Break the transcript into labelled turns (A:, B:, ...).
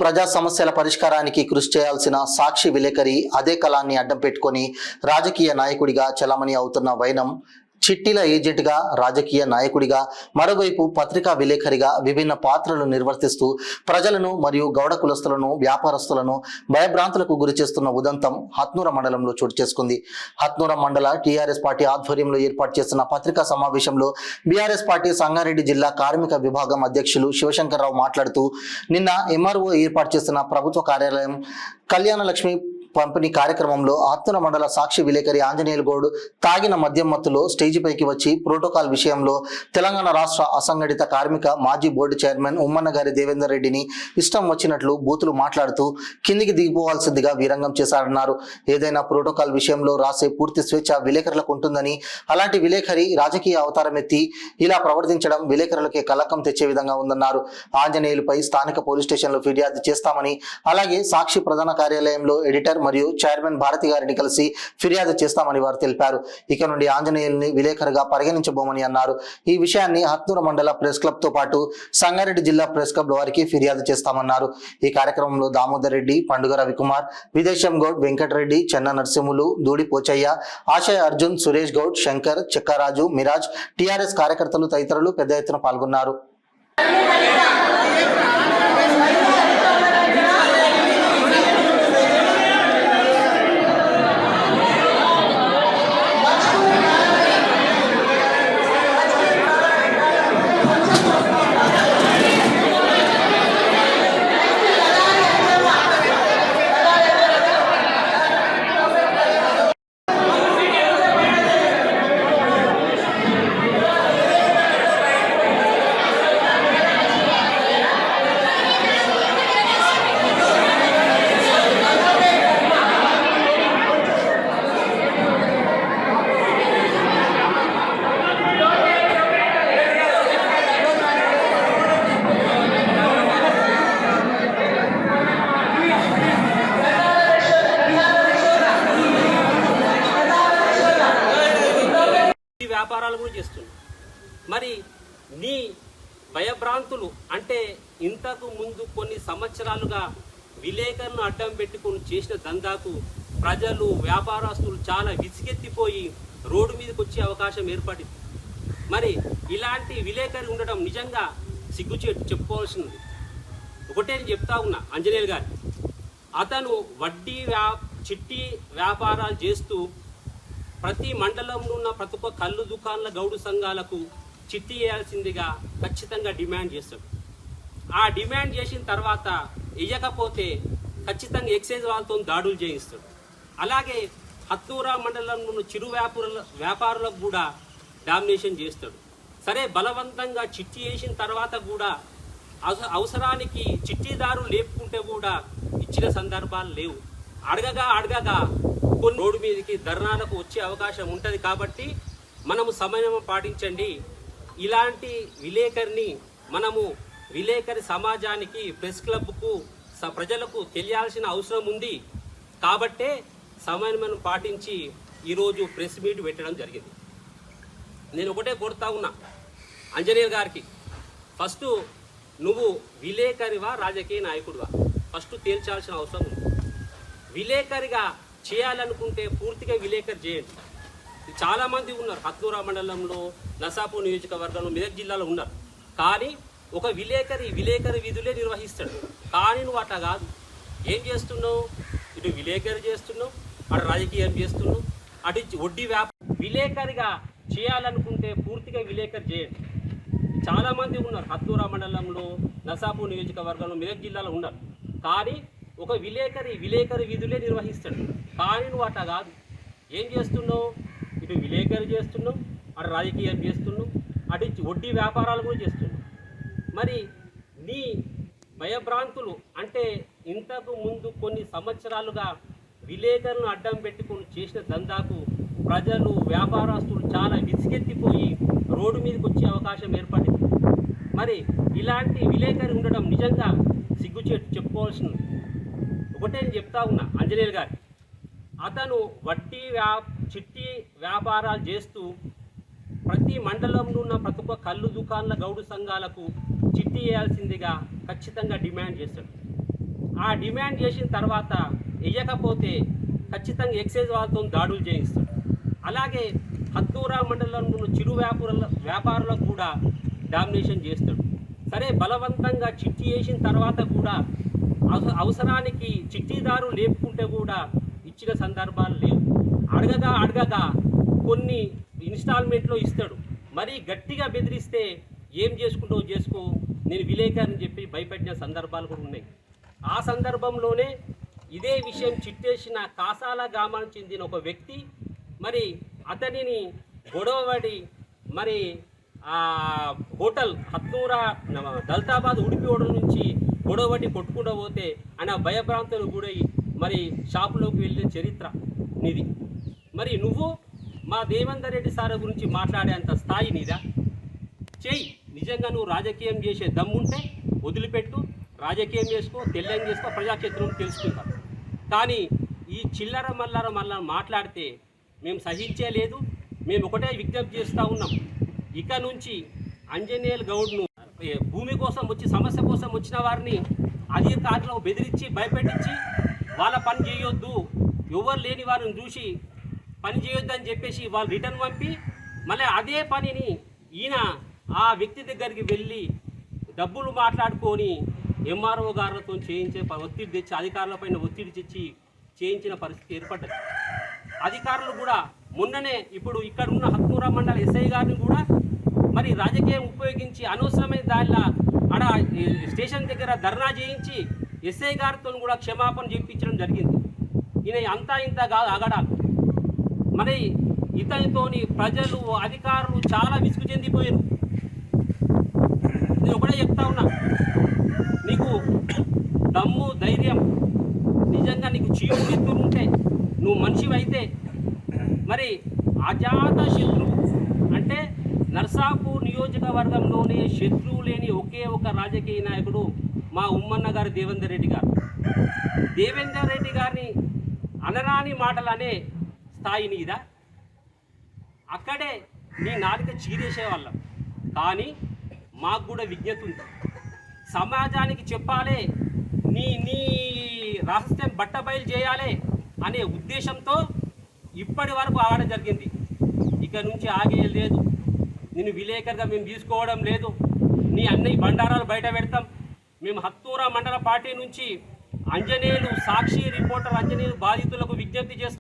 A: ప్రజా సమస్యల పరిష్కారానికి కృషి చేయాల్సిన సాక్షి విలేకరి అదే కళాన్ని అడ్డం పెట్టుకొని రాజకీయ నాయకుడిగా చలామణి అవుతున్న వైనం చిట్టీల ఏజెంట్గా, రాజకీయ నాయకుడిగా, మరోవైపు పత్రికా విలేకరిగా విభిన్న పాత్రలు నిర్వర్తిస్తూ ప్రజలను మరియు గౌడ కులస్తులను, వ్యాపారస్తులను భయభ్రాంతులకు గురి చేస్తున్న ఉదంతం హత్నూర మండలంలో చోటు చేసుకుంది. హత్నూర మండల టీఆర్ఎస్ పార్టీ ఆధ్వర్యంలో ఏర్పాటు చేసిన పత్రికా సమావేశంలో బీఆర్ఎస్ పార్టీ సంగారెడ్డి జిల్లా కార్మిక విభాగం అధ్యక్షులు శివశంకర్రావు మాట్లాడుతూ, నిన్న ఎంఆర్ఓ ఏర్పాటు చేసిన ప్రభుత్వ కార్యాలయం కళ్యాణ లక్ష్మి పంపిణీ కార్యక్రమంలో హత్నూర మండల సాక్షి విలేకరి ఆంజనేయులు గౌడ్ తాగిన మద్యం మత్తులో స్టేజిపైకి వచ్చి ప్రోటోకాల్ విషయంలో తెలంగాణ రాష్ట్ర అసంఘటిత కార్మిక మాజీ బోర్డు చైర్మన్ ఉమ్మన్నగారి దేవేందర్ రెడ్డిని ఇష్టం వచ్చినట్లు బూతులు మాట్లాడుతూ కిందికి దిగిపోవాల్సిందిగా వీరంగం చేశారన్నారు. ఏదైనా ప్రోటోకాల్ విషయంలో రాసే పూర్తి స్వేచ్ఛ విలేకరులకు ఉంటుందని, అలాంటి విలేకరి రాజకీయ అవతారం ఎత్తి ఇలా ప్రవర్తించడం విలేకరులకే కలకం తెచ్చే విధంగా ఉందన్నారు. ఆంజనేయులపై స్థానిక పోలీస్ స్టేషన్లో ఫిర్యాదు చేస్తామని, అలాగే సాక్షి ప్రధాన కార్యాలయంలో ఎడిటర్ మరియు చైర్మన్ భారతి గారిని కలిసి ఫిర్యాదు చేస్తామని వారు తెలిపారు. ఇక నుండి ఆంజనేయుల్ని విలేకరుగా పరిగణించబోమని అన్నారు. ఈ విషయాన్ని హత్నూర మండల ప్రెస్ క్లబ్ తో పాటు సంగారెడ్డి జిల్లా ప్రెస్ క్లబ్ వారికి ఫిర్యాదు చేస్తామన్నారు. ఈ కార్యక్రమంలో దామోదర్ రెడ్డి, పండుగ రవికుమార్, విదేశం గౌడ్, వెంకటరెడ్డి, చెన్న నరసింహులు, దూడి పోచయ్య, ఆశయ అర్జున్, సురేష్ గౌడ్, శంకర్, చెక్కరాజు, మిరాజ్, టీఆర్ఎస్ కార్యకర్తలు తదితరులు పెద్ద ఎత్తున పాల్గొన్నారు.
B: వ్యాపారాలు కూడా చేస్తుంది. మరి నీ భయభ్రాంతులు అంటే ఇంతకు ముందు కొన్ని సంవత్సరాలుగా విలేకరులను అడ్డం పెట్టుకుని చేసిన దందాకు ప్రజలు, వ్యాపారస్తులు చాలా విసిగెత్తిపోయి రోడ్డు మీదకి వచ్చే అవకాశం ఏర్పడింది. మరి ఇలాంటి విలేకరి ఉండడం నిజంగా సిగ్గుచేటు, చెప్పుకోవాల్సింది. ఒకటే నేను చెప్తా ఉన్నా ఆంజనేయులు గారు, అతను వడ్డీ చిట్టి వ్యాపారాలు చేస్తూ ప్రతి మండలంలో ఉన్న ప్రతి ఒక్క కళ్ళు దుకాణాల గౌడు సంఘాలకు చిట్టి వేయాల్సిందిగా ఖచ్చితంగా డిమాండ్ చేస్తాడు. ఆ డిమాండ్ చేసిన తర్వాత ఇయ్యకపోతే ఖచ్చితంగా ఎక్సైజ్ వాళ్ళతో దాడులు చేయిస్తాడు. అలాగే హత్నూర మండలంలో ఉన్న చిరు వ్యాపారులకు కూడా డామినేషన్ చేస్తాడు. సరే, బలవంతంగా చిట్టి వేసిన తర్వాత కూడా అవసరానికి చిట్టిదారు లేపుకుంటే కూడా ఇచ్చిన సందర్భాలు లేవు. అడగగా కొన్ని రోడ్డు మీదకి ధర్నాలకు వచ్చే అవకాశం ఉంటుంది. కాబట్టి మనము సమయం పాటించండి. ఇలాంటి విలేకరిని మనము విలేకరి సమాజానికి, ప్రెస్ క్లబ్కు, ప్రజలకు తెలియాల్సిన అవసరం ఉంది. కాబట్టే సమయం పాటించి ఈరోజు ప్రెస్ మీట్ పెట్టడం జరిగింది. నేను ఒకటే కోరుతా ఉన్నా ఆంజనేయులు గారికి, ఫస్ట్ నువ్వు విలేకరివా రాజకీయ నాయకుడివా ఫస్ట్ తేల్చాల్సిన అవసరం ఉంది. విలేకరిగా చేయాలనుకుంటే పూర్తిగా విలేకరి చేయండి. చాలామంది ఉన్నారు హత్నూర మండలంలో, నసాపూర్ నియోజకవర్గంలో, మెదక్ జిల్లాలో ఉన్నారు. కానీ ఒక విలేకరి విధులే నిర్వహిస్తాడు. కానీ నువ్వు అట్లా కాదు. ఏం చేస్తున్నావు? ఇటు విలేకరి చేస్తున్నావు, అటు రాజకీయం చేస్తున్నావు, అటు వడ్డీ విలేకరిగా చేయాలనుకుంటే పూర్తిగా విలేకరి చేయండి. చాలామంది ఉన్నారు హత్నూర మండలంలో, నసాపూర్ నియోజకవర్గంలో, మెదక్ జిల్లాలో ఉన్నారు. కానీ ఒక విలేకరి విధులే నిర్వహిస్తాడు. కానీ నువ్వు అట్లా కాదు. ఏం చేస్తున్నావు? ఇటు విలేకరి చేస్తున్నావు, అటు రాజకీయం చేస్తున్నావు, అటు వడ్డీ వ్యాపారాలు కూడా చేస్తున్నావు. మరి నీ భయభ్రాంతులు అంటే ఇంతకు ముందు కొన్ని సంవత్సరాలుగా విలేకరులను అడ్డం పెట్టుకుని చేసిన దందాకు ప్రజలు, వ్యాపారస్తులు చాలా విసిగెత్తిపోయి రోడ్డు మీదకి వచ్చే అవకాశం ఏర్పడింది. మరి ఇలాంటి విలేకరి ఉండడం నిజంగా సిగ్గుచేటు, చెప్పుకోవాల్సింది. ఒకటే నేను చెప్తా ఉన్నా ఆంజనేయులు గారు, అతను వడ్డీ చిట్టి వ్యాపారాలు చేస్తూ ప్రతి మండలంలో ఉన్న ప్రతి ఒక్క కళ్ళు దుకాణాల గౌడు సంఘాలకు చిట్టి వేయాల్సిందిగా ఖచ్చితంగా డిమాండ్ చేస్తాడు. ఆ డిమాండ్ చేసిన తర్వాత ఇవ్వకపోతే ఖచ్చితంగా ఎక్సైజ్ వాళ్ళతో దాడులు చేయిస్తాడు. అలాగే హత్తూరా మండలంలో ఉన్న చిరు వ్యాపారులకు కూడా డామినేషన్ చేస్తాడు. సరే బలవంతంగా చిట్టి వేసిన తర్వాత కూడా అవసరానికి చిట్టిదారు లేపుకుంటే కూడా ఇచ్చిన సందర్భాలు లేవు. అడగగా కొన్ని ఇన్స్టాల్మెంట్లో ఇస్తాడు. మరీ గట్టిగా బెదిరిస్తే ఏం చేసుకుంటావు చేసుకో, నేను విలేకరిని చెప్పి భయపెట్టిన సందర్భాలు కూడా ఉన్నాయి. ఆ సందర్భంలోనే ఇదే విషయం చిట్టేసిన కాసాల గ్రామానికి చెందిన ఒక వ్యక్తి మరి అతనిని గొడవపడి మరి హోటల్ హత్తూరా దళితాబాద్ ఉడిపి హోటల్ నుంచి గొడవపడి కొట్టుకుంటూ పోతే ఆయన భయభ్రాంతులు గురై మరి షాపులోకి వెళ్ళే చరిత్ర నీది. మరి నువ్వు మా దేవేందర్ రెడ్డి సార్ గురించి మాట్లాడేంత స్థాయి నీదా? చెయ్యి. నిజంగా నువ్వు రాజకీయం చేసే దమ్ముంటే వదిలిపెట్టు, రాజకీయం చేసుకో, తెల్లం చేసుకో, ప్రజాక్షేత్రం తెలుసుకుంటాం. కానీ ఈ చిల్లర మళ్ళా మాట్లాడితే మేము సహించేలేదు. మేము ఒకటే విజ్ఞప్తి చేస్తూ ఉన్నాం, ఇక నుంచి అంజనేయులు గౌడ్ను భూమి కోసం వచ్చి సమస్య కోసం వచ్చిన వారిని అధికారులకు బెదిరించి భయపెట్టించి వాళ్ళ పని చేయొద్దు, ఎవరు లేని వారిని చూసి పని చేయొద్దు అని చెప్పేసి వాళ్ళు రిటర్న్ పంపి మళ్ళీ అదే పనిని ఈయన ఆ వ్యక్తి దగ్గరికి వెళ్ళి డబ్బులు మాట్లాడుకొని ఎంఆర్ఓ గారులతో చేయించే ఒత్తిడి తెచ్చి అధికారులపైన ఒత్తిడి తెచ్చి చేయించిన పరిస్థితి ఏర్పడ్డది. అధికారులు కూడా మొన్ననే ఇప్పుడు ఇక్కడ ఉన్న హత్తూరా మండల ఎస్ఐ గారిని కూడా మరి రాజకీయం ఉపయోగించి అనవసరమైన దానిలో ఆడ స్టేషన్ దగ్గర ధర్నా చేయించి ఎస్ఐ గారితో కూడా క్షమాపణ చెప్పించడం జరిగింది. ఈయన అంతా ఇంత కాదు అగడాలు. మరి ఇతనితోని ప్రజలు అధికారులు చాలా విసుగు చెందిపోయారు. నేను ఒకటే చెప్తా ఉన్నా, నీకు దమ్ము ధైర్యం నిజంగా నీకు చీము ఎత్తులు ఉంటే నువ్వు మనిషివి అయితే మరి అజాత శత్రువు అంటే నర్సాపూర్ నియోజకవర్గంలోనే శత్రువు లేని ఒకే ఒక రాజకీయ నాయకుడు మా ఉమ్మన్న గారు దేవేందర్ రెడ్డి గారు. దేవేందర్ రెడ్డి గారిని అనరాని మాటలు అనే స్థాయి నీదా? అక్కడే నీ నాలుక చీరేసేవాళ్ళం. కానీ మాకు కూడా విజ్ఞత ఉంది, సమాజానికి చెప్పాలి, నీ రహస్యం బట్టబయలు చేయాలి అనే ఉద్దేశంతో ఇప్పటి వరకు ఆగడం జరిగింది. ఇక నుంచి ఆగేది లేదు. నేను విలేకరుగా మేము తీసుకోవడం లేదు. నీ అన్ని బండారాలు బయట పెడతాం. మేము హత్తూరా మండల పార్టీ నుంచి అంజనేయులు సాక్షి రిపోర్టర్ అంజనేయులు బాధితులకు విజ్ఞప్తి చేస్తాం.